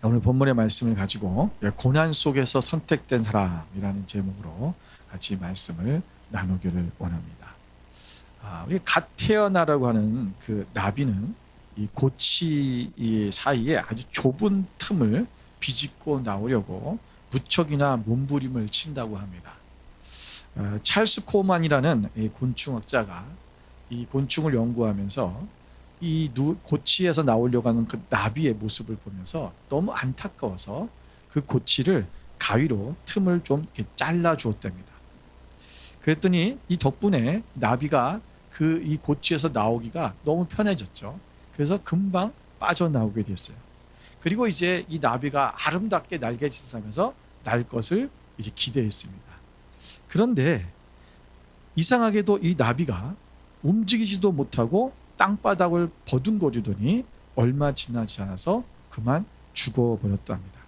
오늘 본문의 말씀을 가지고 고난 속에서 선택된 사람이라는 제목으로 같이 말씀을 나누기를 원합니다. 우리 갓 태어나라고 하는 그 나비는 이 고치 사이에 아주 좁은 틈을 비집고 나오려고 무척이나 몸부림을 친다고 합니다. 찰스 코만이라는 이 곤충학자가 이 곤충을 연구하면서 이 고치에서 나오려고 하는 그 나비의 모습을 보면서 너무 안타까워서 그 고치를 가위로 틈을 좀 이렇게 잘라 주었답니다. 그랬더니 이 덕분에 나비가 그 이 고치에서 나오기가 너무 편해졌죠. 그래서 금방 빠져나오게 됐어요. 그리고 이제 이 나비가 아름답게 날개짓하면서 날 것을 이제 기대했습니다. 그런데 이상하게도 이 나비가 움직이지도 못하고 땅바닥을 버둥거리더니 얼마 지나지 않아서 그만 죽어버렸답니다.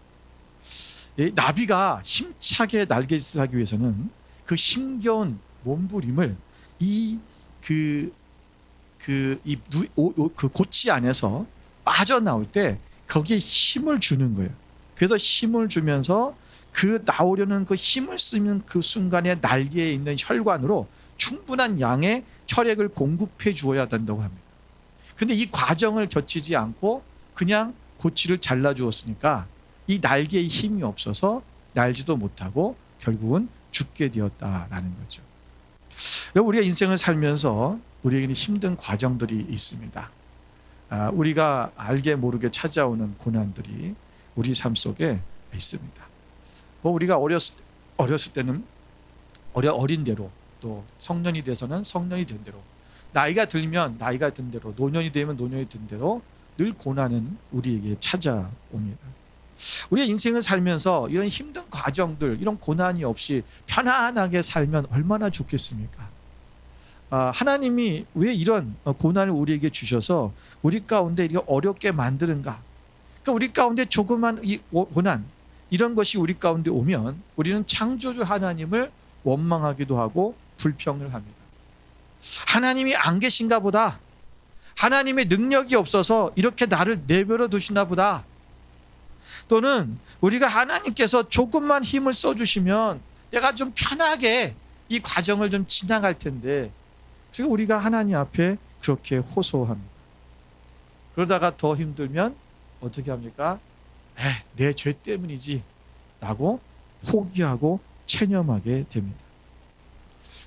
나비가 힘차게 날개짓을 하기 위해서는 그 힘겨운 몸부림을 그 고치 안에서 빠져나올 때 거기에 힘을 주는 거예요. 그래서 힘을 주면서 그 나오려는 그 힘을 쓰는 그 순간에 날개에 있는 혈관으로 충분한 양의 혈액을 공급해 주어야 된다고 합니다. 근데 이 과정을 거치지 않고 그냥 고치를 잘라 주었으니까 이 날개에 힘이 없어서 날지도 못하고 결국은 죽게 되었다라는 거죠. 우리가 인생을 살면서 우리에게는 힘든 과정들이 있습니다. 우리가 알게 모르게 찾아오는 고난들이 우리 삶 속에 있습니다. 우리가 어렸을 때는 어린 대로, 또 성년이 돼서는 성년이 된 대로, 나이가 들면 나이가 든 대로, 노년이 되면 노년이 든 대로 늘 고난은 우리에게 찾아옵니다. 우리의 인생을 살면서 이런 힘든 과정들, 이런 고난이 없이 편안하게 살면 얼마나 좋겠습니까? 하나님이 왜 이런 고난을 우리에게 주셔서 우리 가운데 이렇게 어렵게 만드는가? 그러니까 우리 가운데 조그만 이 고난, 이런 것이 우리 가운데 오면 우리는 창조주 하나님을 원망하기도 하고 불평을 합니다. 하나님이 안 계신가 보다. 하나님의 능력이 없어서 이렇게 나를 내버려 두시나 보다. 또는 우리가 하나님께서 조금만 힘을 써주시면 내가 좀 편하게 이 과정을 좀 지나갈 텐데, 그리고 우리가 하나님 앞에 그렇게 호소합니다. 그러다가 더 힘들면 어떻게 합니까? 내 죄 때문이지 라고 포기하고 체념하게 됩니다.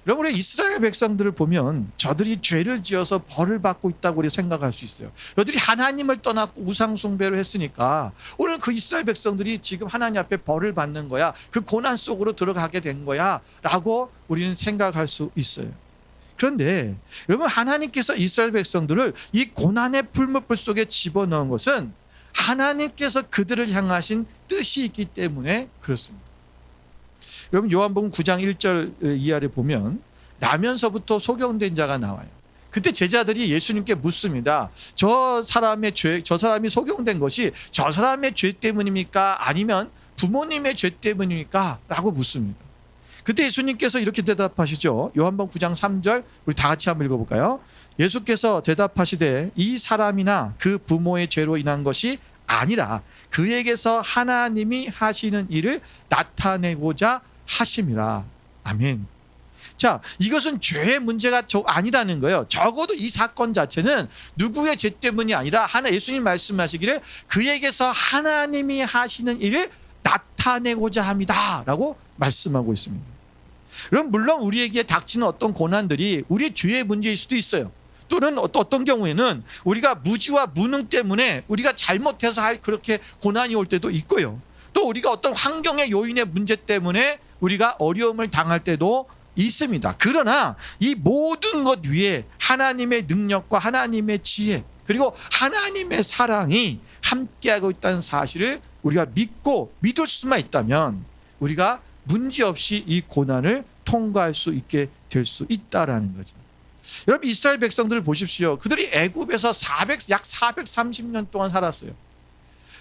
여러분, 우리 이스라엘 백성들을 보면 저들이 죄를 지어서 벌을 받고 있다고 우리 생각할 수 있어요. 저들이 하나님을 떠났고 우상 숭배를 했으니까 오늘 그 이스라엘 백성들이 지금 하나님 앞에 벌을 받는 거야, 그 고난 속으로 들어가게 된 거야 라고 우리는 생각할 수 있어요. 그런데 여러분, 하나님께서 이스라엘 백성들을 이 고난의 풀무불 속에 집어넣은 것은 하나님께서 그들을 향하신 뜻이 있기 때문에 그렇습니다. 여러분, 요한복음 9장 1절 이하를 보면 나면서부터 소경된 자가 나와요. 그때 제자들이 예수님께 묻습니다. 저 사람이 소경된 것이 저 사람의 죄 때문입니까? 아니면 부모님의 죄 때문입니까? 라고 묻습니다. 그때 예수님께서 이렇게 대답하시죠. 요한복음 9장 3절 우리 다 같이 한번 읽어볼까요? 예수께서 대답하시되 이 사람이나 그 부모의 죄로 인한 것이 아니라 그에게서 하나님이 하시는 일을 나타내고자 하심이라. 아멘. 자, 이것은 죄의 문제가 아니라는 거예요. 적어도 이 사건 자체는 누구의 죄 때문이 아니라 예수님 말씀하시기를 그에게서 하나님이 하시는 일을 나타내고자 합니다 라고 말씀하고 있습니다. 그럼 물론 우리에게 닥치는 어떤 고난들이 우리의 죄의 문제일 수도 있어요. 또는 어떤 경우에는 우리가 무지와 무능 때문에 우리가 잘못해서 그렇게 고난이 올 때도 있고요. 또 우리가 어떤 환경의 요인의 문제 때문에 우리가 어려움을 당할 때도 있습니다. 그러나 이 모든 것 위에 하나님의 능력과 하나님의 지혜, 그리고 하나님의 사랑이 함께하고 있다는 사실을 우리가 믿을 수만 있다면 우리가 문제없이 이 고난을 통과할 수 있게 될 수 있다라는 거죠. 여러분, 이스라엘 백성들을 보십시오. 그들이 애굽에서 약 430년 동안 살았어요.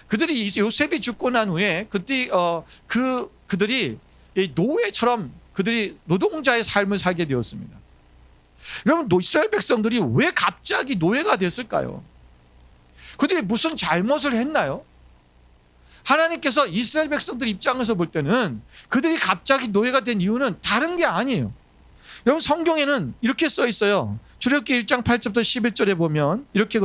그들이 요셉이 죽고 난 후에 그들이 노예처럼 그들이 노동자의 삶을 살게 되었습니다. 여러분, 이스라엘 백성들이 왜 갑자기 노예가 됐을까요? 그들이 무슨 잘못을 했나요? 하나님께서 이스라엘 백성들 입장에서 볼 때는 그들이 갑자기 노예가 된 이유는 다른 게 아니에요. 여러분, 성경에는 이렇게 써 있어요. 출애굽기 1장 8절부터 11절에 보면 이렇게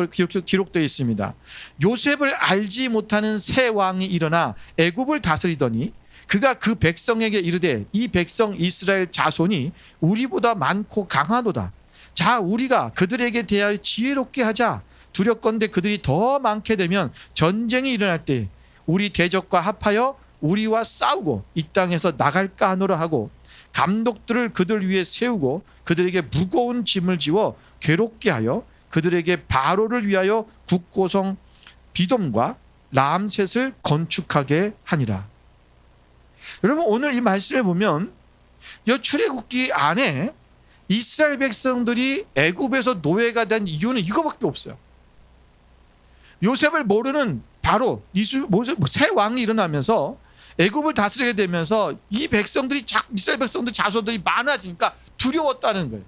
기록되어 있습니다. 요셉을 알지 못하는 새 왕이 일어나 애굽을 다스리더니 그가 그 백성에게 이르되 이 백성 이스라엘 자손이 우리보다 많고 강하도다. 자, 우리가 그들에게 대하여 지혜롭게 하자. 두렵건대 그들이 더 많게 되면 전쟁이 일어날 때 우리 대적과 합하여 우리와 싸우고 이 땅에서 나갈까 하노라 하고 감독들을 그들 위에 세우고 그들에게 무거운 짐을 지워 괴롭게 하여 그들에게 바로를 위하여 국고성 비돔과 람셋을 건축하게 하니라. 여러분, 오늘 이 말씀을 보면 이 출애굽기 안에 이스라엘 백성들이 애굽에서 노예가 된 이유는 이거밖에 없어요. 요셉을 모르는 바로 새 왕이 일어나면서 애굽을 다스리게 되면서 이 백성들이 이스라엘 백성들 자손들이 많아지니까 두려웠다는 거예요.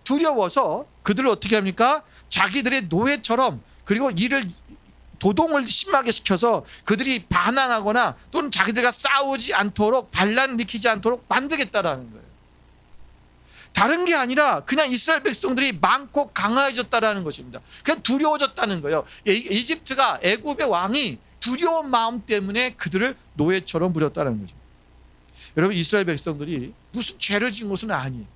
두려워서 그들을 어떻게 합니까? 자기들의 노예처럼, 그리고 이를 도동을 심하게 시켜서 그들이 반항하거나 또는 자기들과 싸우지 않도록, 반란을 일으키지 않도록 만들겠다라는 거예요. 다른 게 아니라 그냥 이스라엘 백성들이 많고 강화해졌다라는 것입니다. 그냥 두려워졌다는 거예요. 이집트가, 애굽의 왕이 두려운 마음 때문에 그들을 노예처럼 부렸다는 거죠. 여러분, 이스라엘 백성들이 무슨 죄를 지은 것은 아니에요.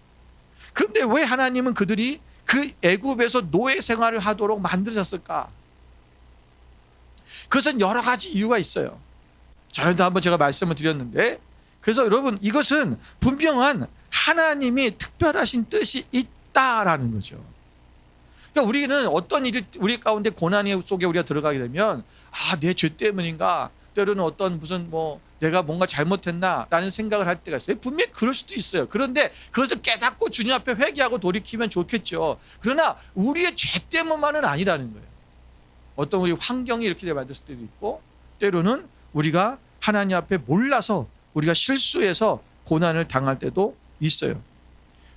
그런데 왜 하나님은 그들이 그 애굽에서 노예 생활을 하도록 만드셨을까? 그것은 여러 가지 이유가 있어요. 전에도 한번 제가 말씀을 드렸는데, 그래서 여러분, 이것은 분명한 하나님이 특별하신 뜻이 있다라는 거죠. 그러니까 우리는 어떤 일이 우리 가운데 고난 속에 우리가 들어가게 되면 내 죄 때문인가, 때로는 어떤 무슨 내가 뭔가 잘못했나라는 생각을 할 때가 있어요. 분명히 그럴 수도 있어요. 그런데 그것을 깨닫고 주님 앞에 회개하고 돌이키면 좋겠죠. 그러나 우리의 죄 때문만은 아니라는 거예요. 어떤 우리 환경이 이렇게 만들 때도 있고, 때로는 우리가 하나님 앞에 몰라서 우리가 실수해서 고난을 당할 때도 있어요.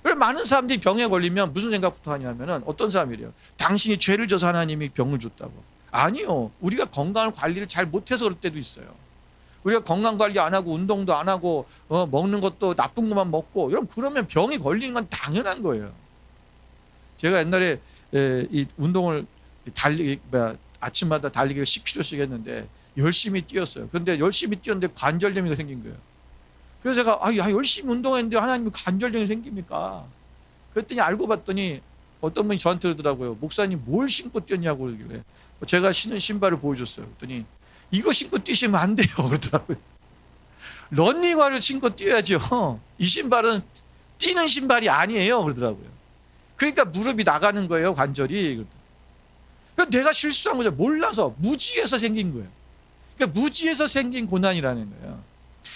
많은 사람들이 병에 걸리면 무슨 생각부터 하냐면은, 어떤 사람이래요. 당신이 죄를 져서 하나님이 병을 줬다고. 아니요. 우리가 건강 관리를 잘 못해서 그럴 때도 있어요. 우리가 건강 관리 안 하고 운동도 안 하고 먹는 것도 나쁜 것만 먹고, 그러면 병이 걸리는 건 당연한 거예요. 제가 옛날에 이 운동을 아침마다 달리기를 10km씩 했는데 열심히 뛰었어요. 그런데 열심히 뛰었는데 관절염이 생긴 거예요. 그래서 제가 열심히 운동했는데 하나님이 관절염이 생깁니까? 그랬더니 알고 봤더니 어떤 분이 저한테 그러더라고요. 목사님, 뭘 신고 뛰었냐고 그러길래 제가 신은 신발을 보여줬어요. 그랬더니 이거 신고 뛰시면 안 돼요 그러더라고요. 러닝화를 신고 뛰어야죠. 이 신발은 뛰는 신발이 아니에요 그러더라고요. 그러니까 무릎이 나가는 거예요, 관절이. 그러니까 내가 실수한 거죠. 몰라서, 무지해서 생긴 거예요. 그러니까 무지해서 생긴 고난이라는 거예요.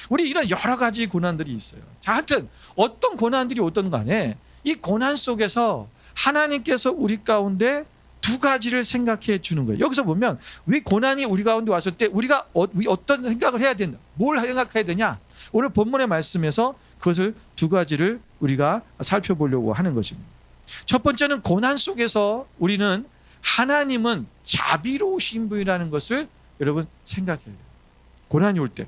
우리 이런 여러 가지 고난들이 있어요. 자, 하여튼 어떤 고난들이 오든 간에 이 고난 속에서 하나님께서 우리 가운데 두 가지를 생각해 주는 거예요. 여기서 보면 왜 고난이 우리 가운데 왔을 때 우리가 어떤 생각을 해야 된다. 뭘 생각해야 되냐? 오늘 본문의 말씀에서 그것을 두 가지를 우리가 살펴보려고 하는 것입니다. 첫 번째는 고난 속에서 우리는 하나님은 자비로우신 분이라는 것을 여러분 생각해야 돼요. 고난이 올 때,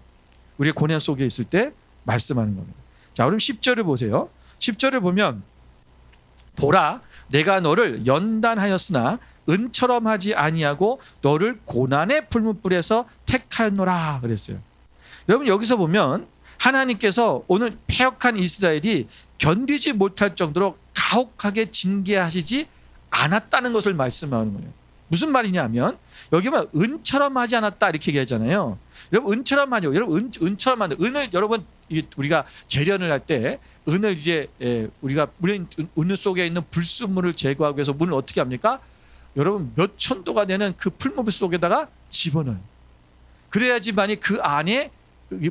우리의 고난 속에 있을 때 말씀하는 겁니다. 자, 그럼 10절을 보세요. 10절을 보면 보라, 내가 너를 연단하였으나 은처럼 하지 아니하고 너를 고난의 풀무불에서 택하였노라 그랬어요. 여러분, 여기서 보면 하나님께서 오늘 패역한 이스라엘이 견디지 못할 정도로 가혹하게 징계하시지 않았다는 것을 말씀하는 거예요. 무슨 말이냐면 여기 보면 은처럼 하지 않았다 이렇게 얘기하잖아요. 여러분, 은처럼 하죠. 여러분, 은처럼 하는 은을, 여러분, 우리가 재련을 할 때 은을 이제 우리가 은 속에 있는 불순물을 제거하기 위해서 문을 어떻게 합니까? 여러분, 몇 천도가 되는 그 풀무불 속에다가 집어넣어요. 그래야지만이 그 안에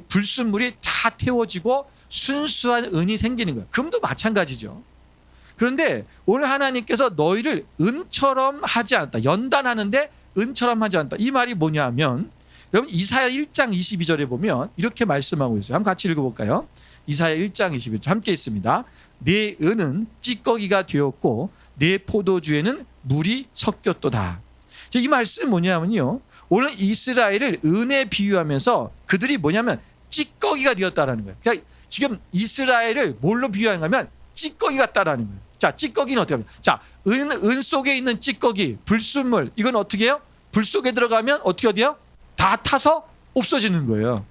불순물이 다 태워지고 순수한 은이 생기는 거예요. 금도 마찬가지죠. 그런데 오늘 하나님께서 너희를 은처럼 하지 않았다. 연단하는데 은처럼 하지 않았다. 이 말이 뭐냐면, 여러분, 이사야 1장 22절에 보면 이렇게 말씀하고 있어요. 한번 같이 읽어볼까요? 이사야 1장 22절 함께 있습니다. 내 은은 찌꺼기가 되었고 내 포도주에는 물이 섞였도다. 이 말씀 뭐냐면요, 오늘 이스라엘을 은혜에 비유하면서 그들이 뭐냐면 찌꺼기가 되었다라는 거예요. 그러니까 지금 이스라엘을 뭘로 비유하냐면 찌꺼기 같다라는 거예요. 자, 찌꺼기는 어떻게 하면? 자, 은 속에 있는 찌꺼기, 불순물, 이건 어떻게 해요? 불 속에 들어가면 어떻게 돼요? 다 타서 없어지는 거예요.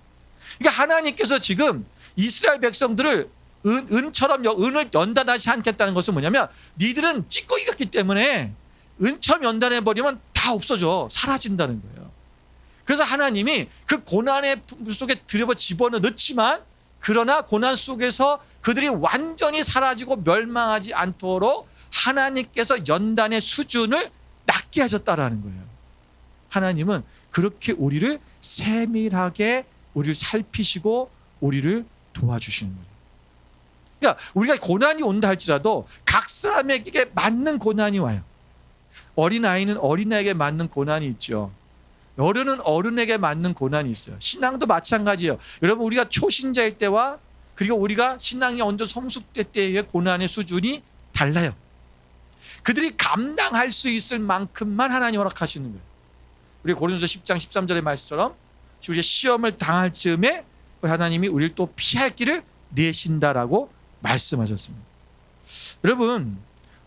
그러니까 하나님께서 지금 이스라엘 백성들을 은처럼 은을 연단하지 않겠다는 것은 뭐냐면 니들은 찌꺼기 같기 때문에 은처럼 연단해 버리면 다 없어져, 사라진다는 거예요. 그래서 하나님이 그 고난의 물 속에 들여버 집어넣지만 그러나 고난 속에서 그들이 완전히 사라지고 멸망하지 않도록 하나님께서 연단의 수준을 낮게 하셨다라는 거예요. 하나님은 그렇게 우리를 세밀하게 우리를 살피시고 우리를 도와주시는 거예요. 그러니까 우리가 고난이 온다 할지라도 각 사람에게 맞는 고난이 와요. 어린아이는 어린아이에게 맞는 고난이 있죠. 어른은 어른에게 맞는 고난이 있어요. 신앙도 마찬가지예요. 여러분, 우리가 초신자일 때와 그리고 우리가 신앙이 언제 성숙될 때의 고난의 수준이 달라요. 그들이 감당할 수 있을 만큼만 하나님 허락하시는 거예요. 우리 고린도서 10장 13절의 말씀처럼 우리가 시험을 당할 즈음에 하나님이 우리를 또 피할 길을 내신다라고 말씀하셨습니다. 여러분,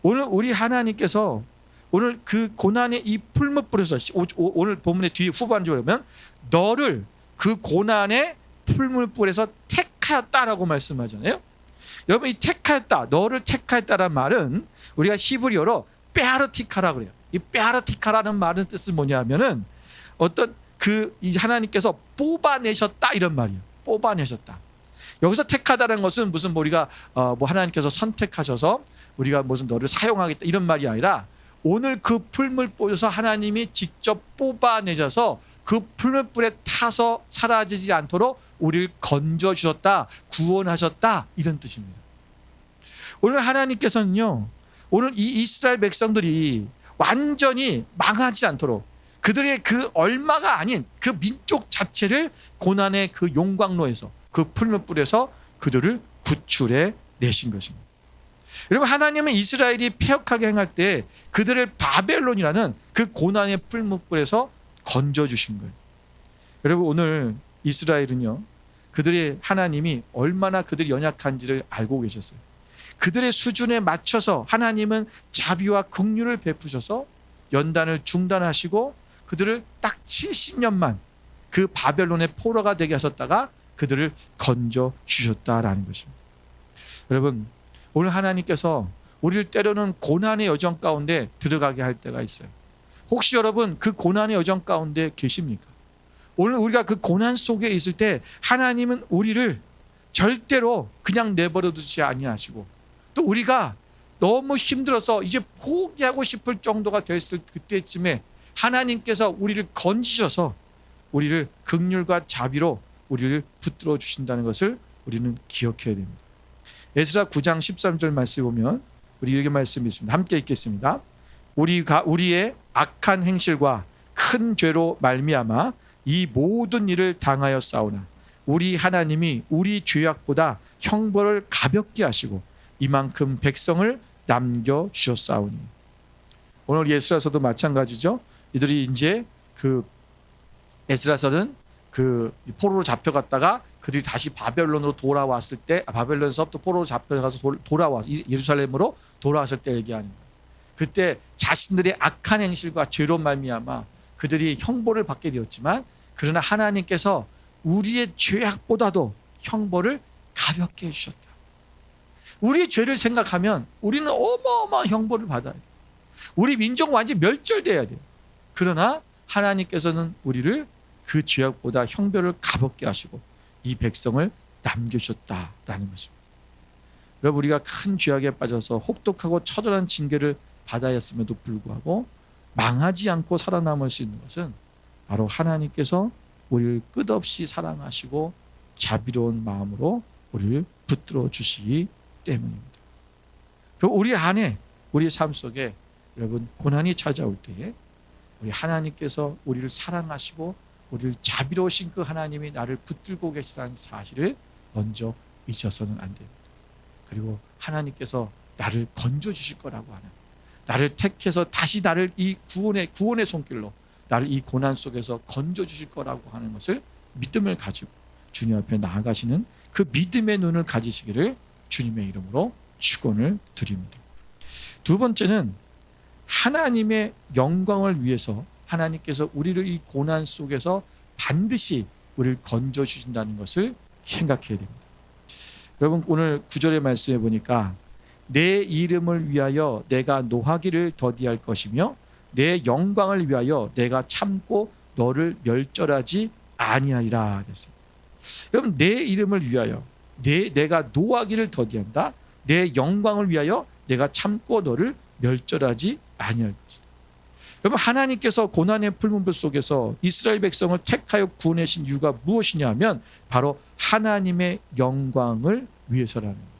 오늘 우리 하나님께서 오늘 그 고난의 이 풀무불에서 오늘 본문의 뒤에 후반절에 보면 너를 그 고난의 풀무불에서 택하였다라고 말씀하잖아요. 여러분, 이 택하였다, 너를 택하였다라는 말은 우리가 히브리어로 베아르티카라고 그래요. 이 베아르티카라는 말은 뜻은 뭐냐면은 어떤 이 하나님께서 뽑아내셨다 이런 말이에요. 뽑아내셨다. 여기서 택하다는 것은 무슨 우리가 뭐 하나님께서 선택하셔서 우리가 무슨 너를 사용하겠다 이런 말이 아니라 오늘 그 풀물불에서 하나님이 직접 뽑아내셔서 그 풀물불에 타서 사라지지 않도록 우리를 건져주셨다, 구원하셨다 이런 뜻입니다. 오늘 하나님께서는요, 오늘 이 이스라엘 백성들이 완전히 망하지 않도록 그들의 그 얼마가 아닌 그 민족 자체를 고난의 그 용광로에서 그 풀무불에서 그들을 구출해 내신 것입니다. 여러분, 하나님은 이스라엘이 패역하게 행할 때 그들을 바벨론이라는 그 고난의 풀무불에서 건져주신 거예요. 여러분, 오늘 이스라엘은요, 그들의 하나님이 얼마나 그들이 연약한지를 알고 계셨어요. 그들의 수준에 맞춰서 하나님은 자비와 긍휼을 베푸셔서 연단을 중단하시고 그들을 딱 70년만 그 바벨론의 포로가 되게 하셨다가 그들을 건져 주셨다라는 것입니다. 여러분, 오늘 하나님께서 우리를 때로는 고난의 여정 가운데 들어가게 할 때가 있어요. 혹시 여러분 그 고난의 여정 가운데 계십니까? 오늘 우리가 그 고난 속에 있을 때 하나님은 우리를 절대로 그냥 내버려 두지 아니하시고 또 우리가 너무 힘들어서 이제 포기하고 싶을 정도가 됐을 그때쯤에 하나님께서 우리를 건지셔서 우리를 긍휼과 자비로 우리를 붙들어 주신다는 것을 우리는 기억해야 됩니다. 에스라 9장 13절 말씀 보면 우리 이렇게 말씀이 있습니다. 함께 읽겠습니다. 우리의 악한 행실과 큰 죄로 말미암아 이 모든 일을 당하여 싸우나 우리 하나님이 우리 죄악보다 형벌을 가볍게 하시고 이만큼 백성을 남겨 주셨사오니. 오늘 에스라서도 마찬가지죠. 이들이 이제 그 에스라서는 그 포로로 잡혀갔다가 그들이 다시 바벨론으로 돌아왔을 때 바벨론에서부터 포로로 잡혀가서 돌아와서 예루살렘으로 돌아왔을 때 얘기하는 거예요. 그때 자신들의 악한 행실과 죄로 말미암아 그들이 형벌을 받게 되었지만 그러나 하나님께서 우리의 죄악보다도 형벌을 가볍게 해주셨다. 우리의 죄를 생각하면 우리는 어마어마한 형벌을 받아야 돼요. 우리 민족 완전히 멸절돼야 돼요. 그러나 하나님께서는 우리를 그 죄악보다 형벌을 가볍게 하시고 이 백성을 남겨주셨다라는 것입니다. 여러분, 우리가 큰 죄악에 빠져서 혹독하고 처절한 징계를 받아야 했음에도 불구하고 망하지 않고 살아남을 수 있는 것은 바로 하나님께서 우리를 끝없이 사랑하시고 자비로운 마음으로 우리를 붙들어 주시기 때문입니다. 그리고 우리 안에 우리의 삶 속에 여러분 고난이 찾아올 때에 우리 하나님께서 우리를 사랑하시고 우리를 자비로우신 그 하나님이 나를 붙들고 계시다는 사실을 먼저 잊어서는 안 됩니다. 그리고 하나님께서 나를 건져주실 거라고 하는 나를 택해서 다시 나를 이 구원의 손길로 나를 이 고난 속에서 건져주실 거라고 하는 것을 믿음을 가지고 주님 앞에 나아가시는 그 믿음의 눈을 가지시기를 주님의 이름으로 축원을 드립니다. 두 번째는 하나님의 영광을 위해서 하나님께서 우리를 이 고난 속에서 반드시 우리를 건져주신다는 것을 생각해야 됩니다. 여러분, 오늘 9절의 말씀에 보니까 내 이름을 위하여 내가 노하기를 더디할 것이며 내 영광을 위하여 내가 참고 너를 멸절하지 아니하리라 그랬어요. 여러분, 내 이름을 위하여 내가 노하기를 더디한다. 내 영광을 위하여 내가 참고 너를 멸절하지 아니할 것이다. 여러분, 하나님께서 고난의 풀문불 속에서 이스라엘 백성을 택하여 구원하신 이유가 무엇이냐 하면 바로 하나님의 영광을 위해서라는 거예요.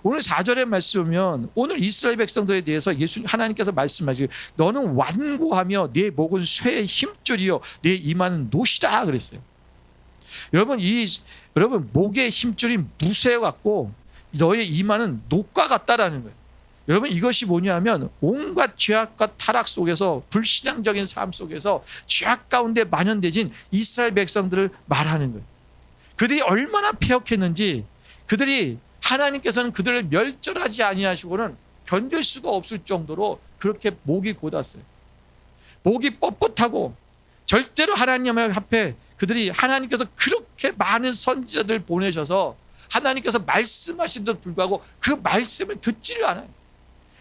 오늘 4절의 말씀 보면 오늘 이스라엘 백성들에 대해서 하나님께서 말씀하시기 너는 완고하며 네 목은 쇠의 힘줄이요 네 이마는 노시라 그랬어요. 여러분 목의 힘줄이 무쇠 같고 너의 이마는 녹과 같다라는 거예요. 여러분, 이것이 뭐냐면 온갖 죄악과 타락 속에서 불신앙적인 삶 속에서 죄악 가운데 만연되진 이스라엘 백성들을 말하는 거예요. 그들이 얼마나 패역했는지 그들이 하나님께서는 그들을 멸절하지 아니하시고는 견딜 수가 없을 정도로 그렇게 목이 곧았어요. 목이 뻣뻣하고 절대로 하나님 앞에 그들이 하나님께서 그렇게 많은 선지자들 보내셔서 하나님께서 말씀하신데도 불구하고 그 말씀을 듣지를 않아요.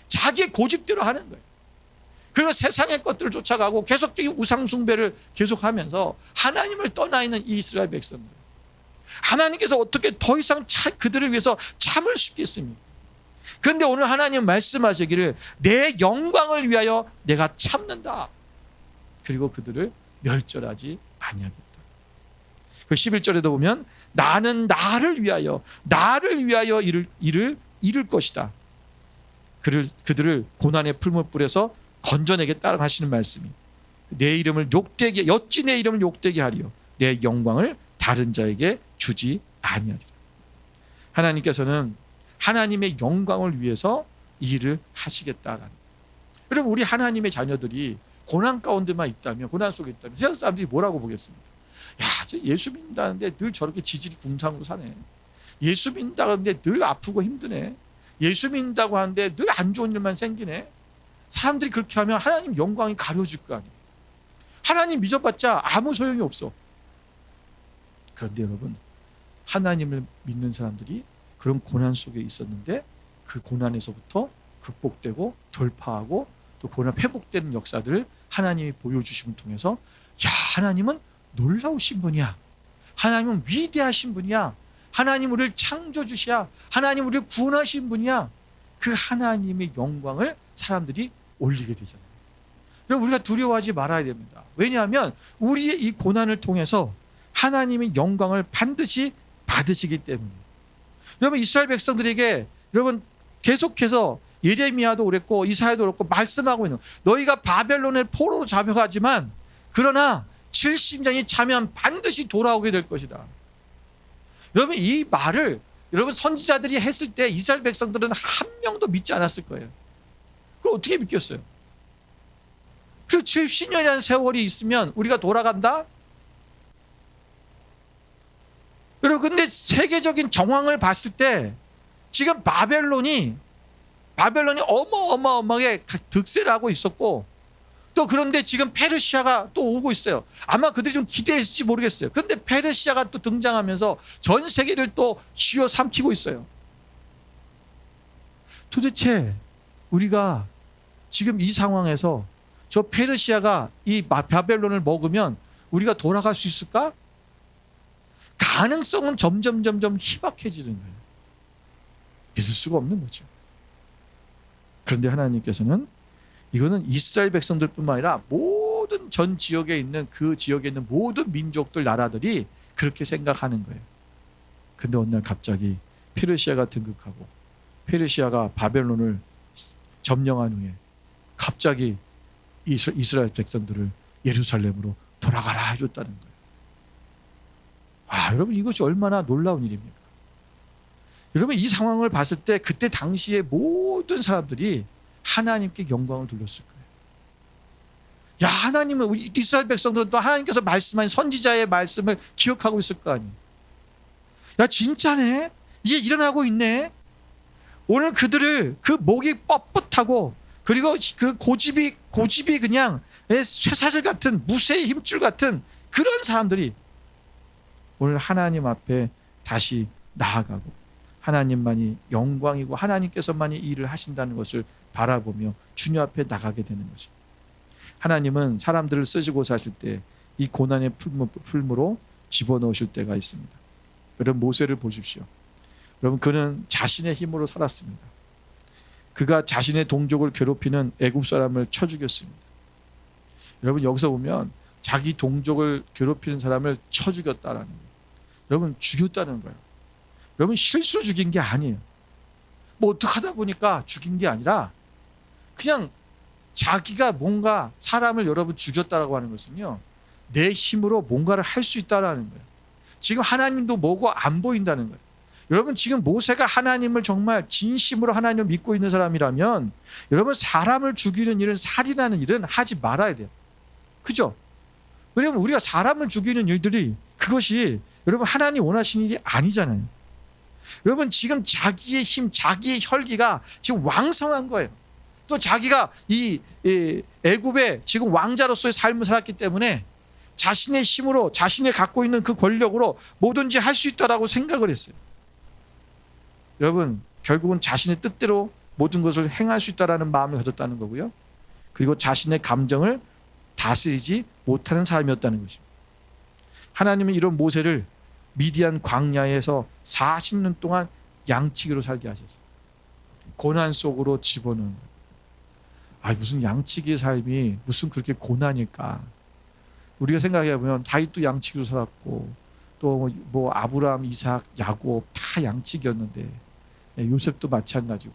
자기의 고집대로 하는 거예요. 그리고 세상의 것들을 쫓아가고 계속적인 우상숭배를 계속하면서 하나님을 떠나 있는 이 이스라엘 백성들. 하나님께서 어떻게 더 이상 그들을 위해서 참을 수 있겠습니까? 그런데 오늘 하나님 말씀하시기를 내 영광을 위하여 내가 참는다. 그리고 그들을 멸절하지 아니하겠다. 그 11절에도 보면 나는 나를 위하여 이룰 것이다. 그들을 고난의 풀무불에서 건져내겠다 하시는 말씀이 내 이름을 욕되게 어찌 내 이름을 욕되게 하리요 내 영광을 다른 자에게 주지 아니하리라. 하나님께서는 하나님의 영광을 위해서 이 일을 하시겠다라는. 여러분, 우리 하나님의 자녀들이 고난 가운데만 있다면, 고난 속에 있다면 세상 사람들이 뭐라고 보겠습니까? 야, 저 예수 믿는다는데 늘 저렇게 지질이 궁상으로 사네. 예수 믿는다는데 늘 아프고 힘드네. 예수 믿는다고 하는데 늘 안 좋은 일만 생기네. 사람들이 그렇게 하면 하나님 영광이 가려질 거 아니에요. 하나님 믿어봤자 아무 소용이 없어. 그런데 여러분, 하나님을 믿는 사람들이 그런 고난 속에 있었는데 그 고난에서부터 극복되고 돌파하고 또 고난 회복되는 역사들을 하나님이 보여주심을 통해서 야, 하나님은 놀라우신 분이야. 하나님은 위대하신 분이야. 하나님 우리를 창조주시야. 하나님 우리를 구원하신 분이야. 그 하나님의 영광을 사람들이 올리게 되잖아요. 우리가 두려워하지 말아야 됩니다. 왜냐하면 우리의 이 고난을 통해서 하나님의 영광을 반드시 받으시기 때문이에요. 여러분, 이스라엘 백성들에게 여러분 계속해서 예레미야도 그랬고 이사야도 그랬고 말씀하고 있는 너희가 바벨론의 포로로 잡혀가지만 그러나 70년이 차면 반드시 돌아오게 될 것이다. 여러분, 이 말을 여러분 선지자들이 했을 때 이스라엘 백성들은 한 명도 믿지 않았을 거예요. 그걸 어떻게 믿겠어요? 그 70년이라는 세월이 있으면 우리가 돌아간다? 여러분, 근데 세계적인 정황을 봤을 때 지금 바벨론이 어마어마하게 득세를 하고 있었고 또 그런데 지금 페르시아가 또 오고 있어요. 아마 그들이 좀 기대했을지 모르겠어요. 그런데 페르시아가 또 등장하면서 전 세계를 또 쥐어 삼키고 있어요. 도대체 우리가 지금 이 상황에서 저 페르시아가 이 바벨론을 먹으면 우리가 돌아갈 수 있을까? 가능성은 점점 희박해지는 거예요. 믿을 수가 없는 거죠. 그런데 하나님께서는 이거는 이스라엘 백성들뿐만 아니라 모든 전 지역에 있는 그 지역에 있는 모든 민족들 나라들이 그렇게 생각하는 거예요. 근데 어느 날 갑자기 페르시아가 등극하고 페르시아가 바벨론을 점령한 후에 갑자기 이스라엘 백성들을 예루살렘으로 돌아가라 해줬다는 거예요. 여러분, 이것이 얼마나 놀라운 일입니까? 여러분, 이 상황을 봤을 때 그때 당시에 모든 사람들이 하나님께 영광을 돌렸을 거예요. 야, 하나님은 이스라엘 백성들은 또 하나님께서 말씀하신 선지자의 말씀을 기억하고 있을 거 아니에요. 야, 진짜네? 이게 일어나고 있네? 오늘 그들을 그 목이 뻣뻣하고 그리고 그 고집이 그냥 쇠사슬 같은 무쇠의 힘줄 같은 그런 사람들이 오늘 하나님 앞에 다시 나아가고 하나님만이 영광이고 하나님께서만이 일을 하신다는 것을 바라보며 주님 앞에 나가게 되는 것입니다. 하나님은 사람들을 쓰시고 사실 때 이 고난의 풀무로 집어넣으실 때가 있습니다. 여러분 모세를 보십시오. 여러분 그는 자신의 힘으로 살았습니다. 그가 자신의 동족을 괴롭히는 애굽 사람을 쳐 죽였습니다. 여러분 여기서 보면 자기 동족을 괴롭히는 사람을 쳐 죽였다라는 거예요. 여러분 죽였다는 거예요. 여러분 실수로 죽인 게 아니에요. 뭐 어떻게 하다 보니까 죽인 게 아니라 그냥 자기가 뭔가 사람을 여러분 죽였다라고 하는 것은요. 내 힘으로 뭔가를 할 수 있다라는 거예요. 지금 하나님도 뭐고 안 보인다는 거예요. 여러분 지금 모세가 하나님을 정말 진심으로 하나님을 믿고 있는 사람이라면 여러분 사람을 죽이는 일은 살인하는 일은 하지 말아야 돼요. 그죠? 왜냐하면 우리가 사람을 죽이는 일들이 그것이 여러분 하나님 원하시는 일이 아니잖아요. 여러분 지금 자기의 힘, 자기의 혈기가 지금 왕성한 거예요. 또 자기가 이 애굽의 지금 왕자로서의 삶을 살았기 때문에 자신의 힘으로 자신이 갖고 있는 그 권력으로 뭐든지 할 수 있다라고 생각을 했어요. 여러분 결국은 자신의 뜻대로 모든 것을 행할 수 있다라는 마음을 가졌다는 거고요. 그리고 자신의 감정을 다스리지 못하는 사람이었다는 것입니다. 하나님은 이런 모세를 미디안 광야에서 40년 동안 양치기로 살게 하셨어요. 고난 속으로 집어넣은 거예요. 무슨 양치기의 삶이 무슨 그렇게 고난일까. 우리가 생각해 보면 다윗도 양치기로 살았고 또 뭐 아브라함, 이삭, 야곱 다 양치기였는데 요셉도 마찬가지고.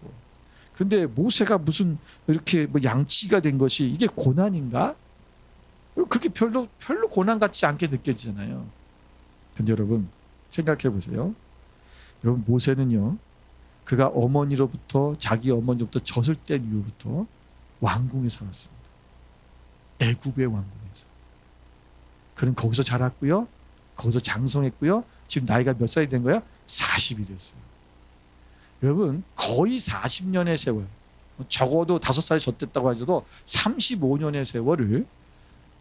근데 모세가 무슨 이렇게 뭐 양치기가 된 것이 이게 고난인가? 그렇게 별로 고난 같지 않게 느껴지잖아요. 근데 여러분 생각해 보세요. 여러분 모세는요. 그가 어머니로부터 자기 어머니로부터 젖을 뗀 이후부터 왕궁에 살았습니다. 애굽의 왕궁에서. 그는 거기서 자랐고요. 거기서 장성했고요. 지금 나이가 몇 살이 된 거야? 40이 됐어요. 여러분 거의 40년의 세월, 적어도 5살이 젖됐다고 하셔도 35년의 세월을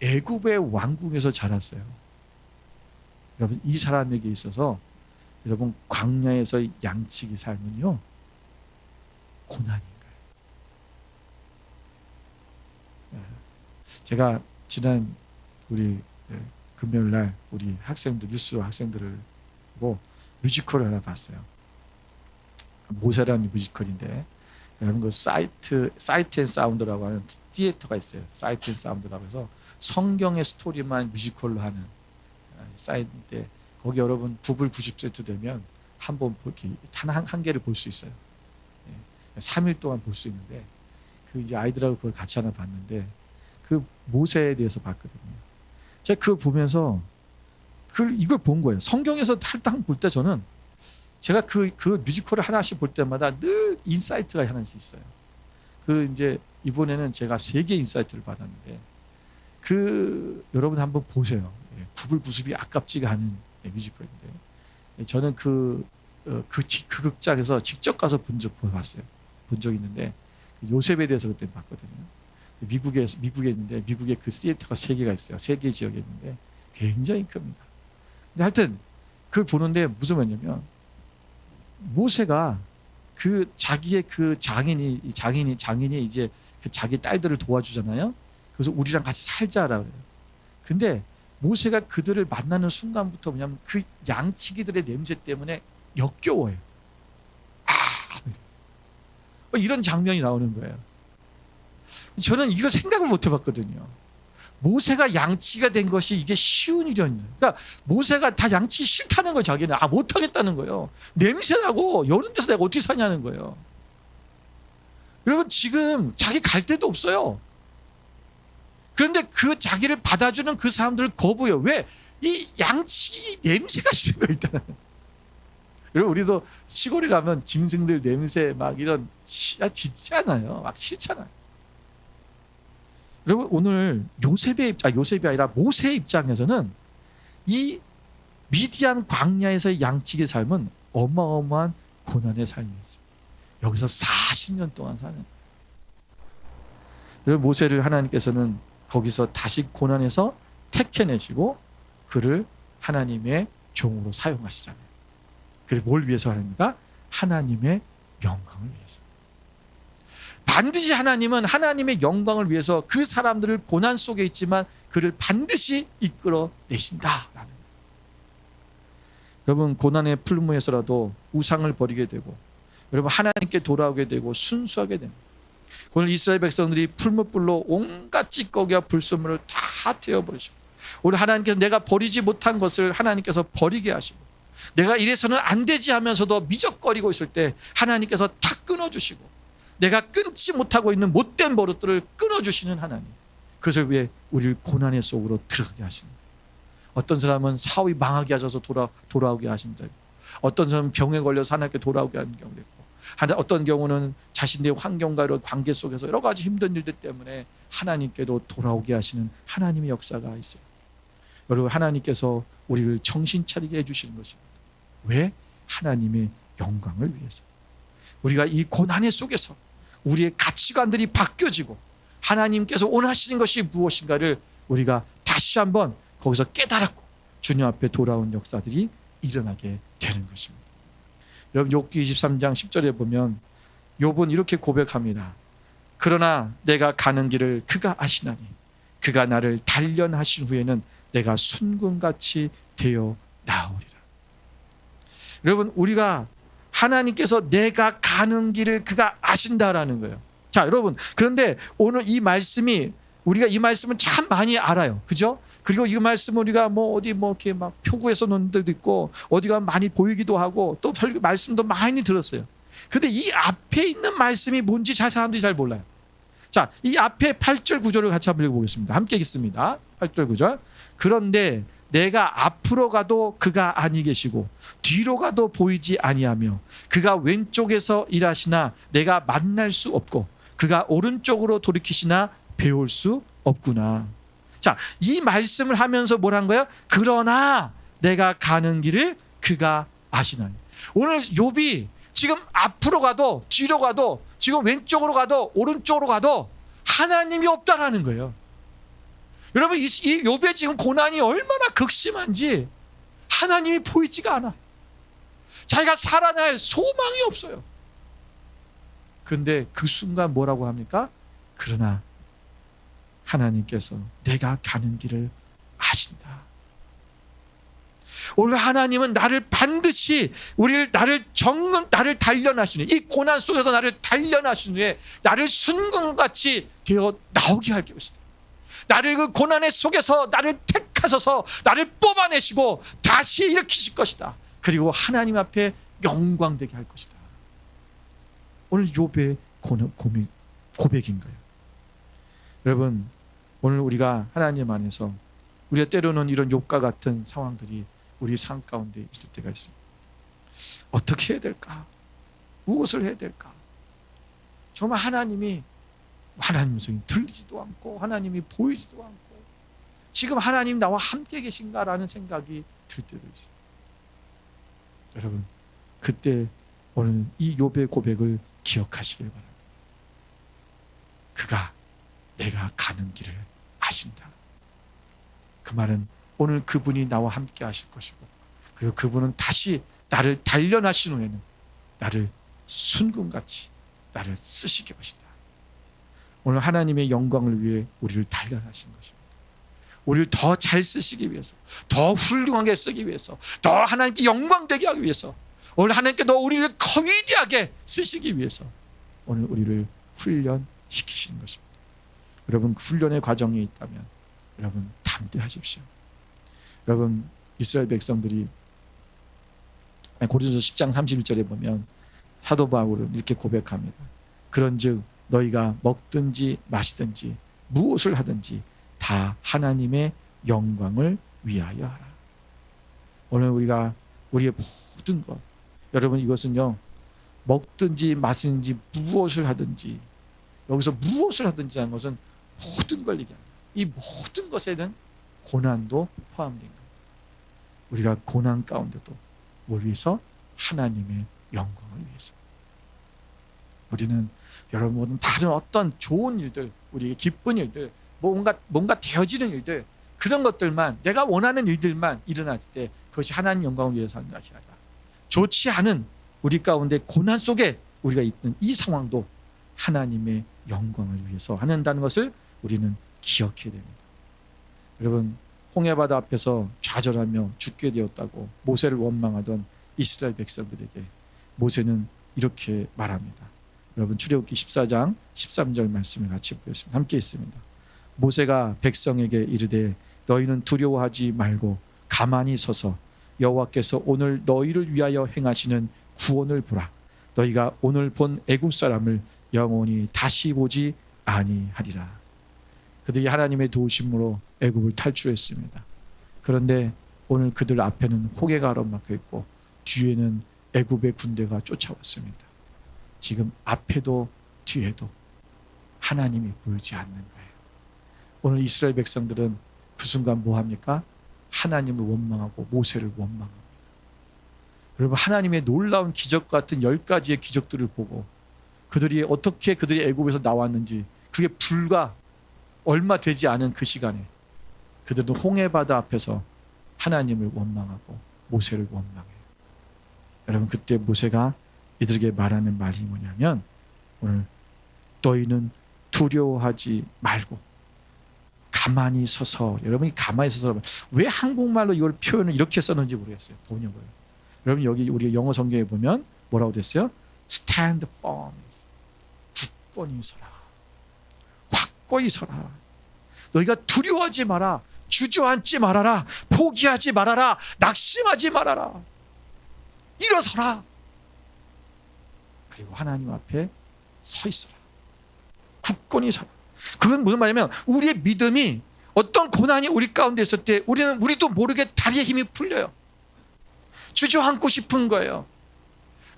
애굽의 왕궁에서 자랐어요. 여러분 이 사람에게 있어서 여러분 광야에서 양치기 삶은요 고난인 거예요. 제가 지난 우리 금요일 날 우리 학생들 뉴스 학생들을 보고 뮤지컬을 하나 봤어요. 모세라는 뮤지컬인데 여러분 그 사이트 앤 사운드라고 하는 티에터가 있어요. 사이트 앤 사운드라고 해서 성경의 스토리만 뮤지컬로 하는 사이트인데 거기 여러분 9불 90센트 되면 한번 이렇게 한 개를 볼 수 있어요. 3일 동안 볼 수 있는데 그 이제 아이들하고 그걸 같이 하나 봤는데 그 모세에 대해서 봤거든요. 제가 그걸 보면서 이걸 본 거예요. 성경에서 탈당 볼 때 저는 제가 그 뮤지컬을 하나씩 볼 때마다 늘 인사이트가 하나씩 있어요. 이제 이번에는 제가 3개 인사이트를 받았는데 여러분 한번 보세요. 9불 90이 아깝지가 않은 뮤지컬인데 저는 그 극장에서 직접 가서 본 적이 있는데 요셉에 대해서 그때 봤거든요. 미국에 있는데 미국에 그 시애터가 3개가 있어요. 3개 지역에 있는데 굉장히 큽니다. 근데 하여튼 그걸 보는데 무슨 말이냐면 모세가 자기의 장인이 이제 그 자기 딸들을 도와주잖아요. 그래서 우리랑 같이 살자라 그래요. 근데 모세가 그들을 만나는 순간부터 뭐냐면 그 양치기들의 냄새 때문에 역겨워요. 이런 장면이 나오는 거예요. 저는 이거 생각을 못 해봤거든요. 모세가 양치기가 된 것이 이게 쉬운 일이었냐. 그러니까 모세가 다 양치기 싫다는 거예요. 자기는 못하겠다는 거예요. 냄새나고 이런 데서 내가 어떻게 사냐는 거예요. 여러분 지금 자기 갈 데도 없어요. 그런데 그 자기를 받아주는 그 사람들을 거부해요. 왜? 이 양치기 냄새가 싫은 거예요. 일단은. 여러분 우리도 시골에 가면 짐승들 냄새 막 이런 짖잖아요. 막 싫잖아요. 여러분 오늘 요셉이 아니라 모세의 입장에서는 이 미디안 광야에서의 양치기의 삶은 어마어마한 고난의 삶이었어요. 여기서 40년 동안 사는. 그래서 모세를 하나님께서는 거기서 다시 고난에서 택해내시고 그를 하나님의 종으로 사용하시잖아요. 그래서 뭘 위해서 하는가? 하나님의 영광을 위해서. 반드시 하나님은 하나님의 영광을 위해서 그 사람들을 고난 속에 있지만 그를 반드시 이끌어내신다라는 거예요. 여러분 고난의 풀무에서라도 우상을 버리게 되고 여러분 하나님께 돌아오게 되고 순수하게 됩니다. 오늘 이스라엘 백성들이 풀무불로 온갖 찌꺼기와 불순물을 다 태워버리시고 오늘 하나님께서 내가 버리지 못한 것을 하나님께서 버리게 하시고 내가 이래서는 안 되지 하면서도 미적거리고 있을 때 하나님께서 탁 끊어주시고 내가 끊지 못하고 있는 못된 버릇들을 끊어주시는 하나님, 그것을 위해 우리를 고난의 속으로 들어가게 하시는 거예요. 어떤 사람은 사업이 망하게 하셔서 돌아오게 하신 자 있고 어떤 사람은 병에 걸려서 하나님께 돌아오게 하는 경우도 있고 어떤 경우는 자신의 환경과 이런 관계 속에서 여러 가지 힘든 일들 때문에 하나님께도 돌아오게 하시는 하나님의 역사가 있어요. 여러분 하나님께서 우리를 정신 차리게 해주시는 것입니다. 왜? 하나님의 영광을 위해서. 우리가 이 고난의 속에서 우리의 가치관들이 바뀌어지고 하나님께서 원하시는 것이 무엇인가를 우리가 다시 한번 거기서 깨달았고 주님 앞에 돌아온 역사들이 일어나게 되는 것입니다. 여러분 욥기 23장 10절에 보면 욥은 이렇게 고백합니다. 그러나 내가 가는 길을 그가 아시나니 그가 나를 단련하신 후에는 내가 순금같이 되어 나오리라. 여러분 우리가 하나님께서 내가 가는 길을 그가 아신다라는 거예요. 자 여러분 그런데 오늘 이 말씀이 우리가 이 말씀은 참 많이 알아요. 그죠? 그리고 이 말씀 우리가 어디 이렇게 막 표구에서 놓은 데도 있고 어디가 많이 보이기도 하고 또 말씀도 많이 들었어요. 그런데 이 앞에 있는 말씀이 뭔지 사람들이 잘 몰라요. 자, 이 앞에 8절 9절을 같이 한번 읽어보겠습니다. 함께 읽습니다. 8절 9절. 그런데 내가 앞으로 가도 그가 아니 계시고 뒤로 가도 보이지 아니하며 그가 왼쪽에서 일하시나 내가 만날 수 없고 그가 오른쪽으로 돌이키시나 배울 수 없구나. 자, 이 말씀을 하면서 뭐란 거예요? 그러나 내가 가는 길을 그가 아시나니. 오늘 욥이 지금 앞으로 가도 뒤로 가도 지금 왼쪽으로 가도 오른쪽으로 가도 하나님이 없다라는 거예요. 여러분 이 욥의 지금 고난이 얼마나 극심한지 하나님이 보이지가 않아. 자기가 살아날 소망이 없어요. 그런데 그 순간 뭐라고 합니까? 그러나 하나님께서 내가 가는 길을 아신다. 오늘 하나님은 나를 반드시 나를 단련하시는 이 고난 속에서 나를 단련하신 후에 나를 순금같이 되어 나오게 할 것이다. 나를 그 고난의 속에서 나를 택하셔서 나를 뽑아내시고 다시 일으키실 것이다. 그리고 하나님 앞에 영광되게 할 것이다. 오늘 욥의 고백인 거예요. 여러분 오늘 우리가 하나님 안에서 우리가 때로는 이런 욥과 같은 상황들이 우리 삶 가운데 있을 때가 있습니다. 어떻게 해야 될까? 무엇을 해야 될까? 정말 하나님 음성이 들리지도 않고 하나님이 보이지도 않고 지금 하나님 나와 함께 계신가라는 생각이 들 때도 있어요. 여러분 그때 오늘 이 욥의 고백을 기억하시길 바랍니다. 그가 내가 가는 길을 아신다. 그 말은 오늘 그분이 나와 함께 하실 것이고 그리고 그분은 다시 나를 단련하신 후에는 나를 순금같이 나를 쓰시게 것이다. 오늘 하나님의 영광을 위해 우리를 단련하신 것입니다. 우리를 더 잘 쓰시기 위해서 더 훌륭하게 쓰기 위해서 더 하나님께 영광되게 하기 위해서 오늘 하나님께 더 우리를 위대하게 쓰시기 위해서 오늘 우리를 훈련시키시는 것입니다. 여러분 훈련의 과정이 있다면 여러분 담대하십시오. 여러분 이스라엘 백성들이 고린도서 10장 31절에 보면 사도 바울은 이렇게 고백합니다. 그런즉 너희가 먹든지 마시든지 무엇을 하든지 다 하나님의 영광을 위하여 하라. 오늘 우리가 우리의 모든 것 여러분 이것은요 먹든지 마시든지 무엇을 하든지 여기서 무엇을 하든지 하는 것은 모든 걸 얘기합니다. 이 모든 것에는 고난도 포함된 거예요. 우리가 고난 가운데도 뭘 위해서? 하나님의 영광을 위해서. 우리는 여러분 다른 어떤 좋은 일들, 우리에게 기쁜 일들, 뭔가 되어지는 일들, 그런 것들만, 내가 원하는 일들만 일어날 때 그것이 하나님 영광을 위해서 하는 것이 아니라 좋지 않은 우리 가운데 고난 속에 우리가 있는 이 상황도 하나님의 영광을 위해서 하는다는 것을 우리는 기억해야 됩니다. 여러분, 홍해바다 앞에서 좌절하며 죽게 되었다고 모세를 원망하던 이스라엘 백성들에게 모세는 이렇게 말합니다. 여러분, 출애굽기 14장 13절 말씀을 같이 보겠습니다. 함께 있습니다. 모세가 백성에게 이르되 너희는 두려워하지 말고 가만히 서서 여호와께서 오늘 너희를 위하여 행하시는 구원을 보라. 너희가 오늘 본 애굽 사람을 영원히 다시 보지 아니하리라. 그들이 하나님의 도우심으로 애굽을 탈출했습니다. 그런데 오늘 그들 앞에는 홍해가 얼어막혀 있고 뒤에는 애굽의 군대가 쫓아왔습니다. 지금 앞에도 뒤에도 하나님이 보이지 않는 거예요. 오늘 이스라엘 백성들은 그 순간 뭐 합니까? 하나님을 원망하고 모세를 원망합니다. 여러분, 하나님의 놀라운 기적 같은 10가지의 기적들을 보고 그들이 어떻게 그들이 애굽에서 나왔는지, 그게 불과 얼마 되지 않은 그 시간에 그들은 홍해바다 앞에서 하나님을 원망하고 모세를 원망해요. 여러분, 그때 모세가 이들에게 말하는 말이 뭐냐면, 오늘 너희는 두려워하지 말고 가만히 서서. 여러분, 이 가만히 서서, 왜 한국말로 이걸 표현을 이렇게 썼는지 모르겠어요. 번역을. 여러분, 여기 우리 영어 성경에 보면 뭐라고 됐어요? Stand firm. 굳건히 서라. 확고히 서라. 너희가 두려워하지 마라. 주저앉지 말아라. 포기하지 말아라. 낙심하지 말아라. 일어서라. 그리고 하나님 앞에 서 있어라. 굳건히 서라. 그건 무슨 말이냐면, 우리의 믿음이 어떤 고난이 우리 가운데 있을 때 우리도 모르게 다리에 힘이 풀려요. 주저앉고 싶은 거예요.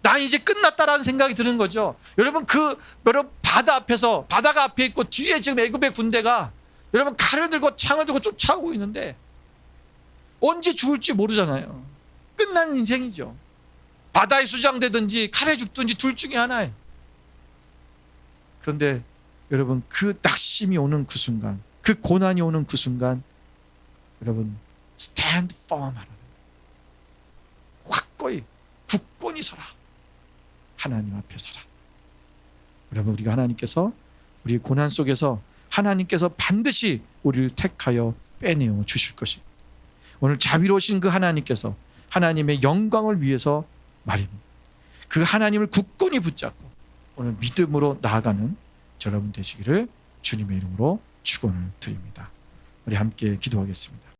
나 이제 끝났다라는 생각이 드는 거죠. 여러분, 여러분 바다가 앞에 있고 뒤에 지금 애굽의 군대가 여러분 칼을 들고 창을 들고 쫓아오고 있는데 언제 죽을지 모르잖아요. 끝난 인생이죠. 바다에 수장되든지 칼에 죽든지 둘 중에 하나예요. 그런데 여러분, 그 낙심이 오는 그 순간, 그 고난이 오는 그 순간, 여러분, stand firm 하라. 확고히 굳건히 서라. 하나님 앞에 서라. 여러분, 우리가 하나님께서 우리의 고난 속에서 하나님께서 반드시 우리를 택하여 빼내어 주실 것입니다. 오늘 자비로우신 그 하나님께서 하나님의 영광을 위해서 말입니다. 그 하나님을 굳건히 붙잡고 오늘 믿음으로 나아가는 여러분 되시기를 주님의 이름으로 축원을 드립니다. 우리 함께 기도하겠습니다.